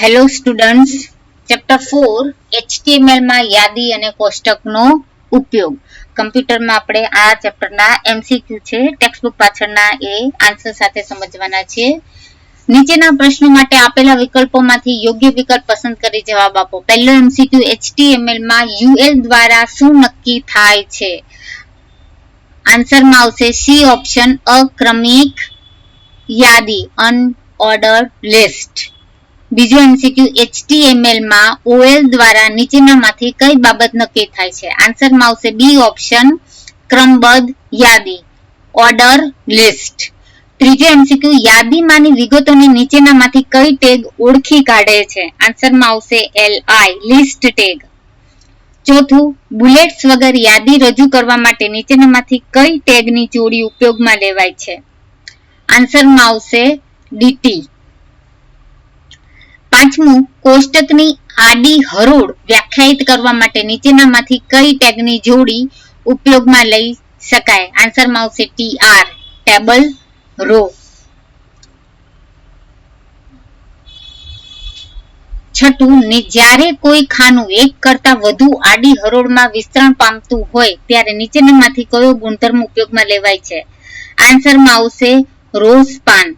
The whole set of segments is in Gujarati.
હેલો સ્ટુડન્ટ્સ, ચેપ્ટર 4 HTML માં યાદી અને કોષ્ટકનો ઉપયોગ. કમ્પ્યુટરમાં આપણે આ ચેપ્ટરના MCQ છે, ટેક્સ્ટબુક પાછળના એ આન્સર સાથે સમજવાના છે. નીચેના પ્રશ્નો માટે આપેલા વિકલ્પોમાંથી યોગ્ય વિકલ્પ પસંદ કરી જવાબ આપો. પહેલો MCQ, HTML માં UL દ્વારા શું નક્કી થાય છે? આન્સરમાં આવશે સી ઓપ્શન, અક્રમિક યાદી, અનઓર્ડર્ડ લિસ્ટ. બીજો MCQ, HTML માં OL દ્વારા નીચેનામાંથી કઈ બાબત નક્કી થાય છે? આન્સરમાં આવશે બી ઓપ્શન, ક્રમબદ્ધ યાદી, ઓર્ડર લિસ્ટ. ત્રીજો MCQ, યાદીમાંની વિગતોની નીચેનામાંથી કઈ ટેગ ઓળખી કાઢે છે? આન્સરમાં આવશે LI, લિસ્ટ ટેગ. ચોથું, બુલેટ્સ વગર યાદી રજૂ કરવા માટે નીચેનામાંથી કઈ ટેગની જોડી ઉપયોગમાં લેવાય છે? આન્સરમાં આવશે DT. પાંચમું, કોષ્ટકની આડી હરોળ વ્યાખ્યાયિત કરવા માટે નીચેનામાંથી કઈ ટેગની જોડી ઉપયોગમાં લઈ શકાય? આન્સરમાં આવશે TR, ટેબલ રો. છઠ્ઠું, જ્યારે કોઈ ખાનું એક કરતા વધુ આડી હરોળમાં વિસ્તરણ પામતું હોય ત્યારે નીચેનામાંથી કયો ગુણધર્મ ઉપયોગમાં લેવાય છે? આન્સરમાં આવશે રો સ્પાન.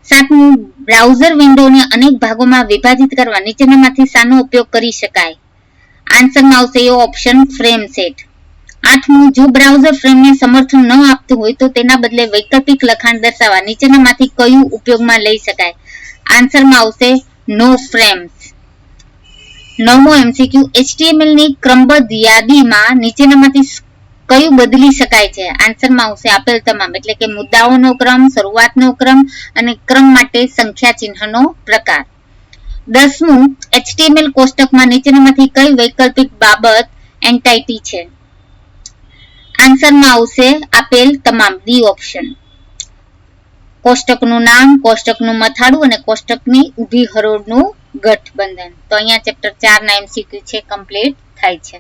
સાતમું, બ્રાઉઝર વિન્ડોને અનેક ભાગોમાં વિભાજિત કરવા નીચેનામાંથી શાનો ઉપયોગ કરી શકાય? આન્સરમાં આવશે એ ઓપ્શન, ફ્રેમ સેટ. આઠમું, જો બ્રાઉઝર ફ્રેમને સમર્થન ન આપતું હોય તો તેના બદલે વૈકલ્પિક લખાણ દર્શાવવા નીચેનામાંથી કયું ઉપયોગમાં લઈ શકાય? આન્સરમાં આવશે નો ફ્રેમ્સ. નવમો MCQ, HTML ની ક્રમબદ્ધ યાદીમાં નીચેનામાંથી કયું બદલી શકાય છે? આન્સરમાં આવશે આપેલ તમામ, એટલે કે મુદ્દાઓનો ક્રમ, શરૂઆતનો ક્રમ અને ક્રમ માટે સંખ્યા ચિહ્નનો પ્રકાર. દસમું, HTML કોષ્ટકમાં નીચેનામાંથી કઈ વૈકલ્પિક બાબત એન્ટાઇટી છે? આન્સરમાં આવશે આપેલ તમામ, ડી ઓપ્શન. કોષ્ટકનું નામ, કોષ્ટકનું મથાળું અને કોષ્ટકની ઊભી હરોળનું ગઠબંધન. તો અહીંયા ચેપ્ટર 4 ના MCQ છે કમ્પ્લીટ થાય છે.